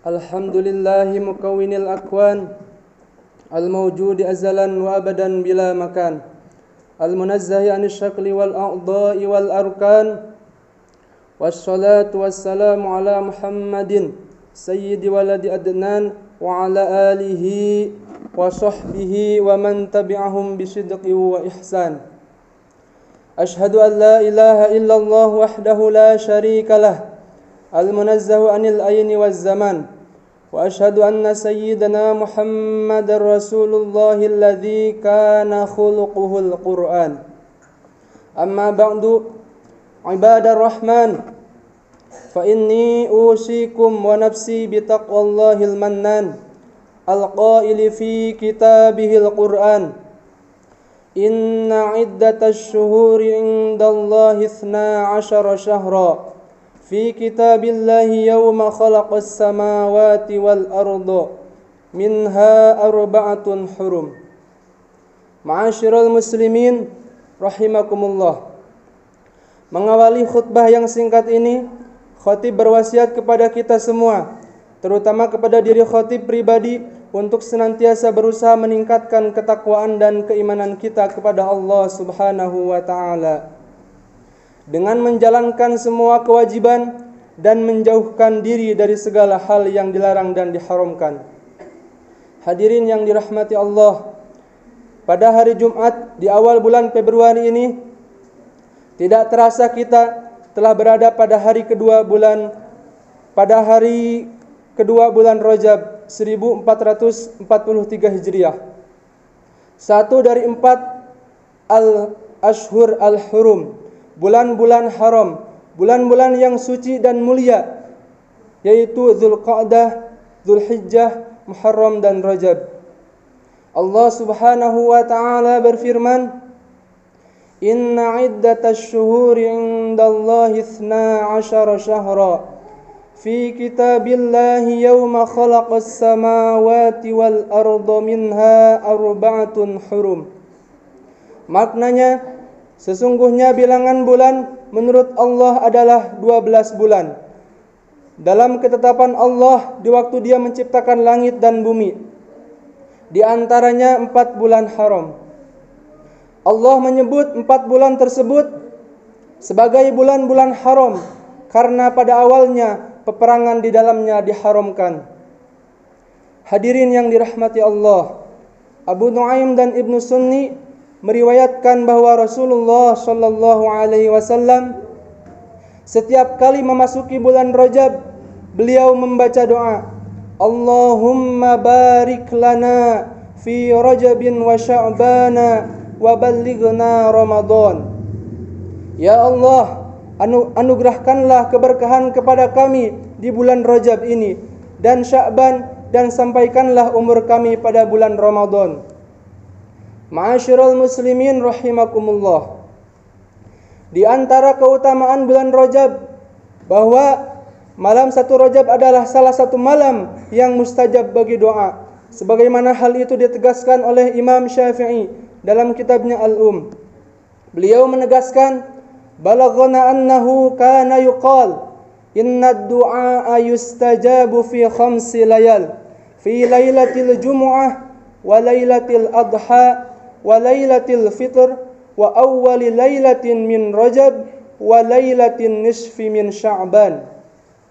الحمد لله مكون الأكوان الموجود أزلا وأبدا بلا مكان المنزه عن الشكل والأعضاء والأركان والصلاة والسلام على محمد سيد ولد أدنان وعلى آله وصحبه ومن تبعهم بصدق وإحسان أشهد أن لا إله إلا الله وحده لا شريك له المنزه عن العين والزمان وأشهد أن سيدنا محمد رسول الله الذي كان خلقه القرآن أما بعد عباد الرحمن فإني أوصيكم ونفسي بتقوى الله المنان القائل في كتابه القرآن إن عدة الشهور عند الله 12 شهرا في كتاب الله يوم خلق السماوات والأرض منها 4 حرم. Ma'asyiral muslimin rahimakumullah. Mengawali khutbah yang singkat ini, khatib berwasiat kepada kita semua, terutama kepada diri khatib pribadi, untuk senantiasa berusaha meningkatkan ketakwaan dan keimanan kita kepada Allah Subhanahu wa taala dengan menjalankan semua kewajiban dan menjauhkan diri dari segala hal yang dilarang dan diharamkan. Hadirin yang dirahmati Allah, pada hari Jumat di awal bulan Februari ini, tidak terasa kita telah berada pada hari kedua bulan Rajab 1443 Hijriah. Satu dari 4 al-ashhur al-hurum, bulan-bulan haram, bulan-bulan yang suci dan mulia, yaitu Dzulqa'dah, Dzulhijjah, Muharram dan Rajab. Allah Subhanahu wa taala berfirman, Inna iddatash syuhuri 'indallahi 12 syahra fi kitabillahi yawma khalaqas samawati wal arda minha 4 hurum. Maknanya, sesungguhnya bilangan bulan menurut Allah adalah 12 bulan. Dalam ketetapan Allah di waktu Dia menciptakan langit dan bumi, di antaranya 4 bulan haram. Allah menyebut 4 bulan tersebut sebagai bulan-bulan haram karena pada awalnya peperangan di dalamnya diharamkan. Hadirin yang dirahmati Allah, Abu Nuaim dan Ibnu Sunni meriwayatkan bahwa Rasulullah sallallahu alaihi wasallam setiap kali memasuki bulan Rajab, beliau membaca doa, Allahumma barik lana fi Rajabin wa Sya'bana wa ballighna Ramadan. Ya Allah, anugerahkanlah keberkahan kepada kami di bulan Rajab ini dan Sya'ban, dan sampaikanlah umur kami pada bulan Ramadan. Ma'asyiral muslimin rahimakumullah. Di antara keutamaan bulan Rajab bahwa malam 1 Rajab adalah salah satu malam yang mustajab bagi doa, sebagaimana hal itu ditegaskan oleh Imam Syafi'i dalam kitabnya Al-Um. Beliau menegaskan, balaghana annahu kana yuqal inna ad-du'a yustajabu fi 5 layal fi lailatil jumu'ah wa lailatil adha wa lailatil fitr wa awwali lailatin min Rajab wa lailatin nisfi min Sya'ban.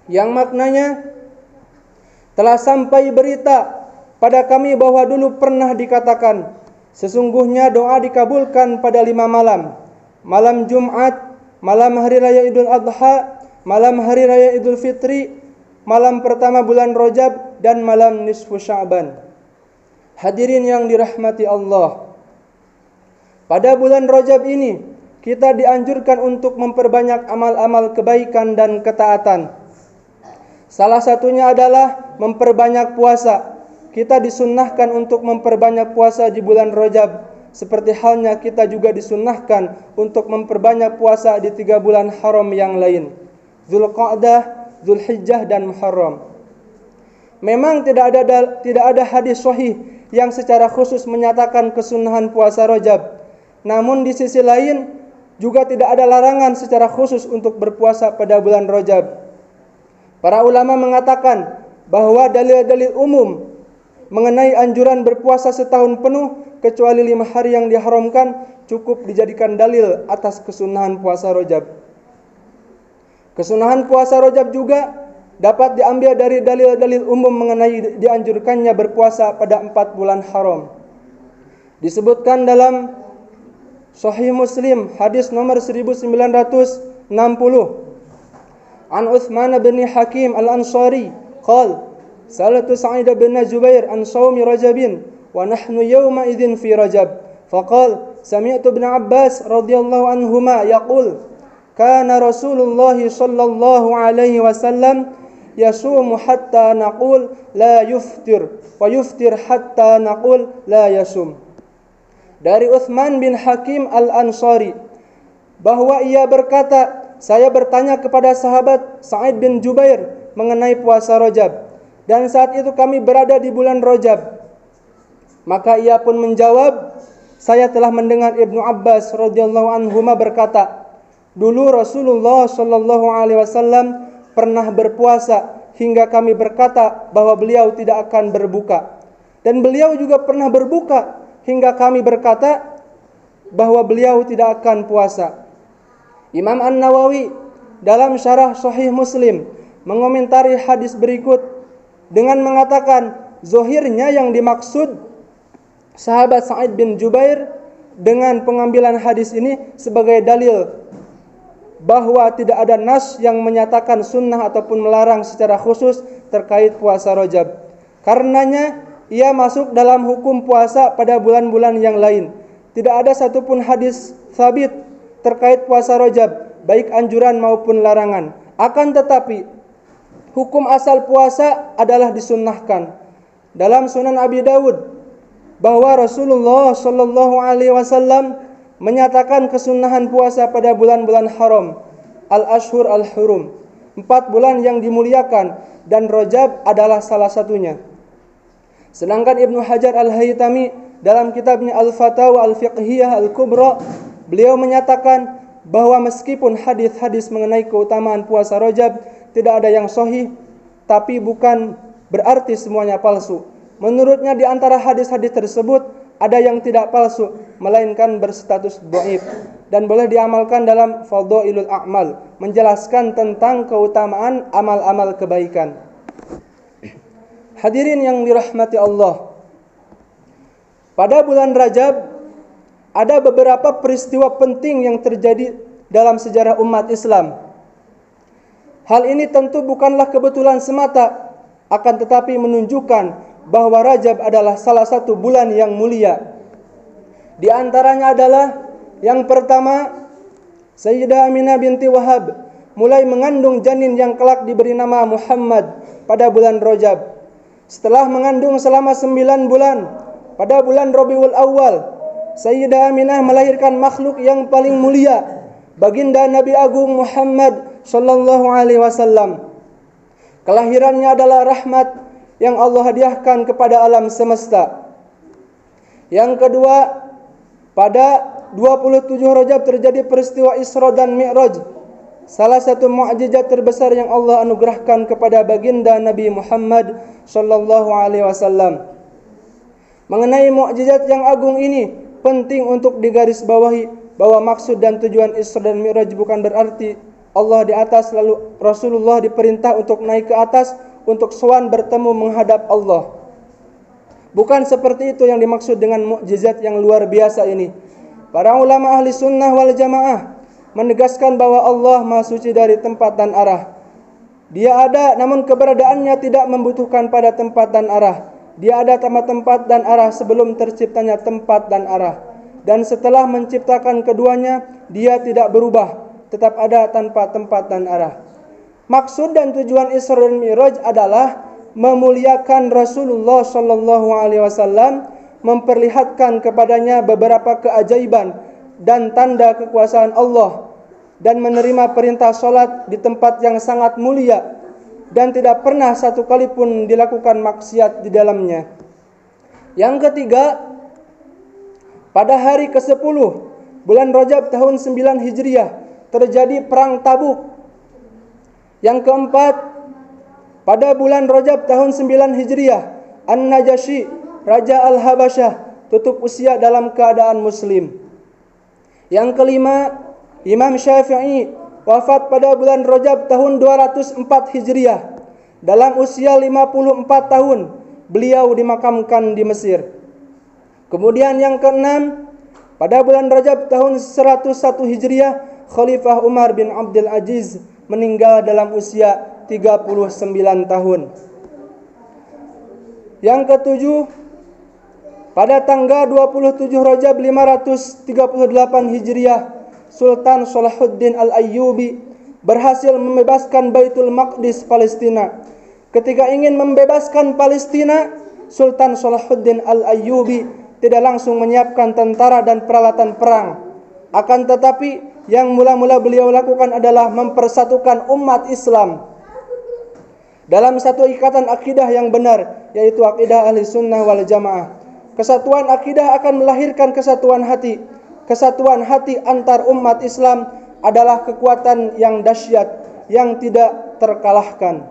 Yang maknanya, telah sampai berita pada kami bahwa dulu pernah dikatakan, sesungguhnya doa dikabulkan pada 5 malam. Malam Jumat, malam hari raya Idul Adha, malam hari raya Idul Fitri, malam pertama bulan Rajab, dan malam nisfu Sya'ban. Hadirin yang dirahmati Allah, pada bulan Rajab ini kita dianjurkan untuk memperbanyak amal-amal kebaikan dan ketaatan. Salah satunya adalah memperbanyak puasa. Kita disunnahkan untuk memperbanyak puasa di bulan Rajab, seperti halnya kita juga disunnahkan untuk memperbanyak puasa di 3 bulan haram yang lain, Dzulqa'dah, Dzulhijjah dan Muharram. Memang tidak ada hadis sahih yang secara khusus menyatakan kesunahan puasa Rajab. Namun di sisi lain juga tidak ada larangan secara khusus untuk berpuasa pada bulan Rajab. Para ulama mengatakan bahwa dalil-dalil umum mengenai anjuran berpuasa setahun penuh kecuali 5 hari yang diharamkan cukup dijadikan dalil atas kesunahan puasa Rajab. Kesunahan puasa Rajab juga dapat diambil dari dalil-dalil umum mengenai dianjurkannya berpuasa pada 4 bulan haram. Disebutkan dalam Sahih Muslim hadis nomor 1960 an Uthman bin Hakim al-Ansari qala salatu Sa'id bin Jubair an shaumi Rajabin wa nahnu yawma idzin fi Rajab faqala sami'tu ibn Abbas radhiyallahu anhuma yaqul kana Rasulullah sallallahu alaihi wasallam yasumu hatta naqul la yuftir wa yuftir hatta naqul la yasum. Dari Uthman bin Hakim al-Ansari bahwa ia berkata, saya bertanya kepada sahabat Sa'id bin Jubair mengenai puasa Rajab, dan saat itu kami berada di bulan Rajab. Maka ia pun menjawab, saya telah mendengar Ibnu Abbas radhiyallahu anhuma berkata, dulu Rasulullah sallallahu alaihi wasallam pernah berpuasa hingga kami berkata bahwa beliau tidak akan berbuka, dan beliau juga pernah berbuka hingga kami berkata bahwa beliau tidak akan puasa. Imam An-Nawawi dalam syarah Sahih Muslim mengomentari hadis berikut dengan mengatakan zahirnya yang dimaksud sahabat Sa'id bin Jubair dengan pengambilan hadis ini sebagai dalil bahwa tidak ada nas yang menyatakan sunnah ataupun melarang secara khusus terkait puasa Rajab. Karenanya ia masuk dalam hukum puasa pada bulan-bulan yang lain. Tidak ada satupun hadis sabit terkait puasa Rajab, baik anjuran maupun larangan. Akan tetapi hukum asal puasa adalah disunnahkan. Dalam Sunan Abi Dawud bahwa Rasulullah sallallahu alaihi wasallam menyatakan kesunahan puasa pada bulan-bulan haram, al-ashhur al-hurum, 4 bulan yang dimuliakan, dan Rajab adalah salah satunya. Sedangkan Ibnu Hajar al-Haytami dalam kitabnya Al-Fatawa al-Fiqhiyah al-Kubra, beliau menyatakan bahwa meskipun hadis-hadis mengenai keutamaan puasa Rajab tidak ada yang sahih, tapi bukan berarti semuanya palsu. Menurutnya di antara hadis-hadis tersebut ada yang tidak palsu, melainkan berstatus dhaif dan boleh diamalkan dalam Fadhailul A'mal, menjelaskan tentang keutamaan amal-amal kebaikan. Hadirin yang dirahmati Allah, pada bulan Rajab ada beberapa peristiwa penting yang terjadi dalam sejarah umat Islam. Hal ini tentu bukanlah kebetulan semata, akan tetapi menunjukkan bahwa Rajab adalah salah satu bulan yang mulia. Di antaranya adalah yang pertama, Sayyidah Aminah binti Wahab mulai mengandung janin yang kelak diberi nama Muhammad pada bulan Rajab. Setelah mengandung selama 9 bulan, pada bulan Rabiul Awal, Sayyidah Aminah melahirkan makhluk yang paling mulia, baginda Nabi Agung Muhammad sallallahu alaihi wasallam. Kelahirannya adalah rahmat yang Allah hadiahkan kepada alam semesta. Yang kedua, pada 27 Rajab terjadi peristiwa Isra dan Mi'raj, salah satu mukjizat terbesar yang Allah anugerahkan kepada baginda Nabi Muhammad sallallahu alaihi wasallam. Mengenai mukjizat yang agung ini, penting untuk digarisbawahi bahwa maksud dan tujuan Isra dan Mi'raj bukan berarti Allah di atas lalu Rasulullah diperintah untuk naik ke atas untuk sowan bertemu menghadap Allah. Bukan seperti itu yang dimaksud dengan mukjizat yang luar biasa ini. Para ulama ahli sunnah wal jamaah menegaskan bahwa Allah Maha Suci dari tempat dan arah. Dia ada, namun keberadaannya tidak membutuhkan pada tempat dan arah. Dia ada tanpa tempat dan arah sebelum terciptanya tempat dan arah. Dan setelah menciptakan keduanya, dia tidak berubah, tetap ada tanpa tempat dan arah. Maksud dan tujuan Isra dan Mi'raj adalah memuliakan Rasulullah sallallahu alaihi wasallam, memperlihatkan kepadanya beberapa keajaiban dan tanda kekuasaan Allah, dan menerima perintah salat di tempat yang sangat mulia dan tidak pernah satu kali pun dilakukan maksiat di dalamnya. Yang ketiga, pada hari ke-10 bulan Rajab tahun 9 Hijriah terjadi perang Tabuk. Yang keempat, Pada bulan Rajab tahun 9 Hijriah, An-Najasyi, Raja Al-Habasyah, tutup usia dalam keadaan muslim. Yang kelima, Imam Syafi'i wafat pada bulan Rajab tahun 204 Hijriah. Dalam usia 54 tahun, beliau dimakamkan di Mesir. Kemudian yang keenam, pada bulan Rajab tahun 101 Hijriah, Khalifah Umar bin Abdul Aziz meninggal dalam usia 39 tahun. Yang ketujuh, pada tanggal 27 Rajab 538 Hijriah, Sultan Salahuddin Al-Ayyubi berhasil membebaskan Baitul Maqdis Palestina. Ketika ingin membebaskan Palestina, Sultan Salahuddin Al-Ayyubi tidak langsung menyiapkan tentara dan peralatan perang. Akan tetapi yang mula-mula beliau lakukan adalah mempersatukan umat Islam dalam satu ikatan akidah yang benar, yaitu akidah ahli sunnah wal jamaah. Kesatuan akidah akan melahirkan kesatuan hati. Kesatuan hati antar umat Islam adalah kekuatan yang dahsyat, yang tidak terkalahkan.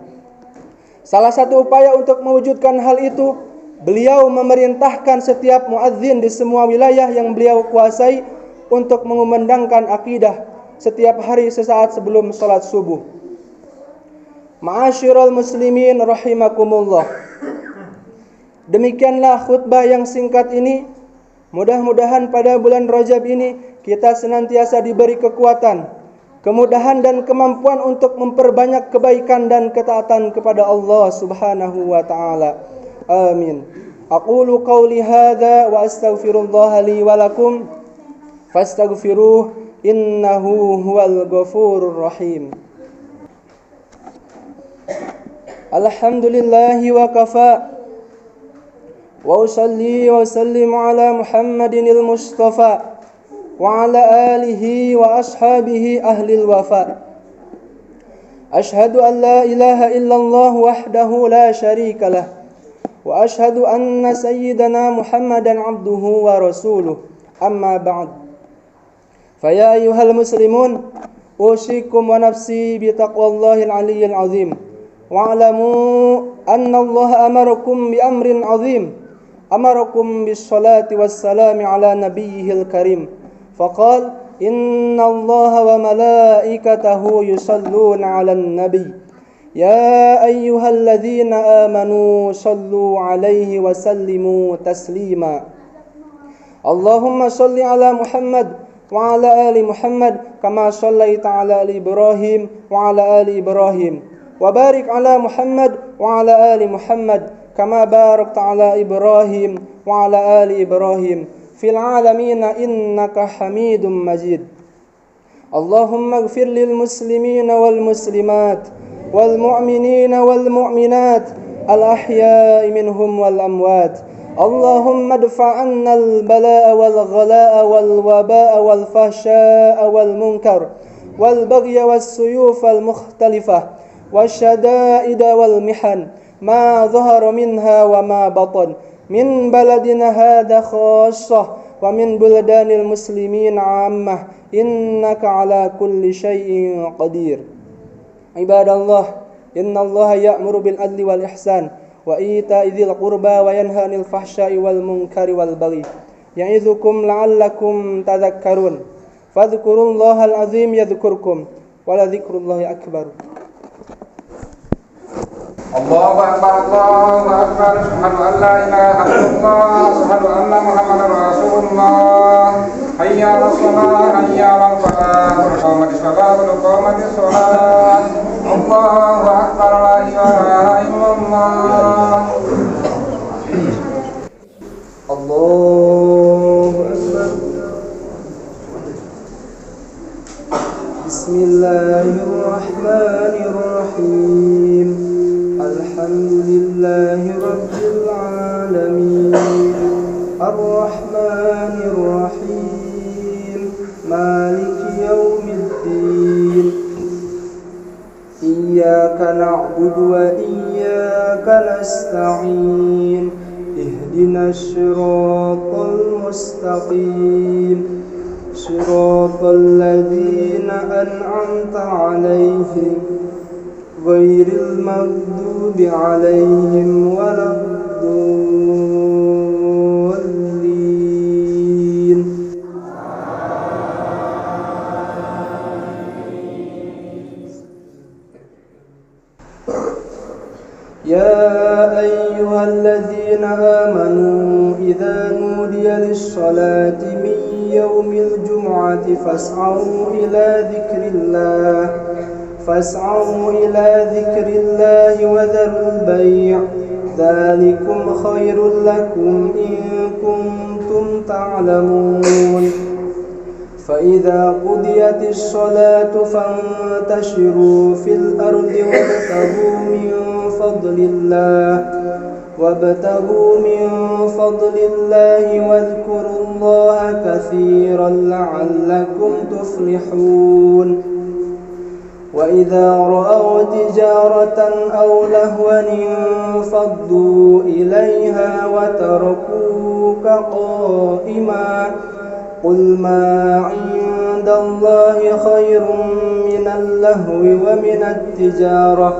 Salah satu upaya untuk mewujudkan hal itu, beliau memerintahkan setiap muadzin di semua wilayah yang beliau kuasai untuk mengumandangkan akidah setiap hari sesaat sebelum salat subuh. Ma'asyiral muslimin rahimakumullah. Demikianlah khutbah yang singkat ini. Mudah-mudahan pada bulan Rajab ini kita senantiasa diberi kekuatan, kemudahan dan kemampuan untuk memperbanyak kebaikan dan ketaatan kepada Allah Subhanahu wa taala. Amin. Aqulu qawli hadza wa astaghfirullah li wa lakum fastaghfiruh innahu huwal ghafurur rahim. Alhamdulillahi wa kafa wa usalli wa sallim ala Muhammadinil Mustafa wa ala alihi wa ashabihi ahlil wafa. Ashhadu an la ilaha illallah wahdahu la syarika lah wa ashhadu anna sayyidana Muhammadan abduhu wa rasuluh. Amma ba'd. Faya ayyuhal muslimun, usikum wa nafsi bi taqwallahil aliyyil azim. Wa'lamu anna Allah amarakum bi amrin azim. Amarakum bis salati was salami ala nabiyyihil karim. Faqala inna Allah wa malaikatahu yusalluna 'alan nabiy. Ya ayyuhalladzina amanu sallu 'alaihi wa sallimu taslima. Allahumma salli 'ala Muhammad wa 'ala ali Muhammad kama shallaita 'ala ali Ibrahim wa 'ala ali Ibrahim. Wa barik 'ala Muhammad wa 'ala ali Muhammad kama barakta 'ala Ibrahim wa 'ala ali Ibrahim fil 'alamin innaka Hamidum Majid. Allahumma ighfir lil muslimina wal muslimat wal mu'minina wal mu'minat al ahya'i minhum wal amwat. Allahumma adfa' 'anna al balaa'a wal ghalaa'a wal wabaa'a wal fahshaa'a wal munkar wal baghya was suyuf al mukhtalifah والشدائد والمحن ما ظهر منها وما بطن من بلدنا هذا خاصة ومن بلدان المسلمين عامة إنك على كل شيء قدير. عباد الله إن الله يأمر بالعدل والإحسان وإيتاء ذي القربى وينهى عن الفحشاء والمنكر والبغي يعظكم لعلكم تذكرون فاذكروا الله العظيم يذكركم ولذكر الله أكبر. Allahu Akbar, Allahu Akbar, asyhadu an la ilaha illallah, asyhadu anna Muhammadar Rasulullah. Hayya 'alas shalah, hayya 'alal falah, qamatis shalah, qamatis shalah. Allahu Akbar, la ilaha illallah. Allahu Akbar. Bismillahirrahmanirrahim. Alhamdulillahi rabbil alamin. Ar-Rahmanir Rahim. Maliki yaumiddin. Iyyaka na'budu wa iyyaka nasta'in. Ihdinas siratal mustaqim. Siratal ladzina an'amta 'alaihim غير المغضوب عليهم ولا الضالين. يا أيها الذين آمنوا إذا نودي للصلاة من يوم الجمعة فاسعوا إلى ذكر الله وذروا البيع ذلكم خير لكم إن كنتم تعلمون. فإذا قضيت الصلاة فانتشروا في الأرض وابتغوا من فضل الله واذكروا الله كثيرا لعلكم تفلحون. وإذا رأوا تجارة أو لهوا انفضوا إليها وتركوك قائما قل ما عند الله خير من اللهو ومن التجارة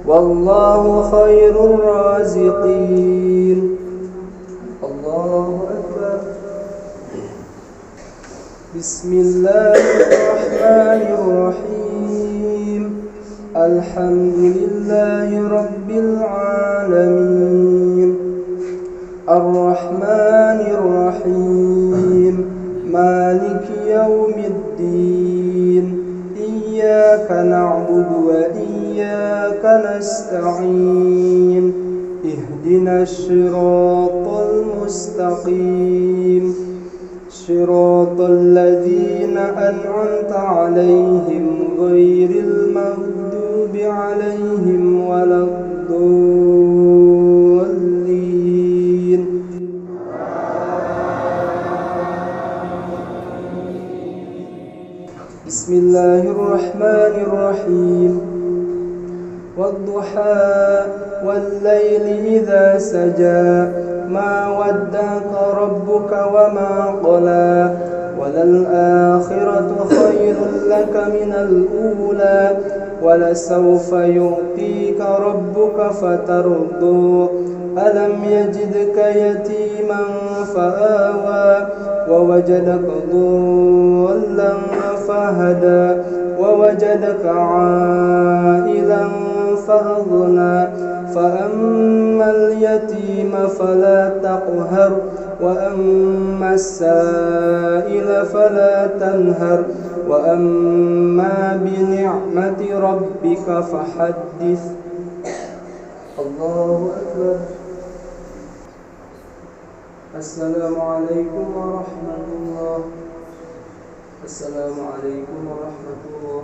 والله خير الرازقين. الله أكبر. بسم الله الرحمن الرحيم. الحمد لله رب العالمين الرحمن الرحيم مالك يوم الدين إياك نعبد وإياك نستعين اهدنا الصراط المستقيم صراط الذين أنعمت عليهم غير المغضوب عليهم ولا الضالين. بسم الله الرحمن الرحيم. والضحى والليل إذا سجى ما ودعك ربك وما قلى وللآخرة خير لك من الأولى ولسوف يعطيك ربك فترضى ألم يجدك يتيما فآوى ووجدك ضالا فهدى ووجدك عائلا فأغنى فأما اليتيم فلا تقهر وأما السائل فلا تنهر وأما بنعمة ربك فحدث. الله أكبر. السلام عليكم ورحمة الله. السلام عليكم ورحمة الله.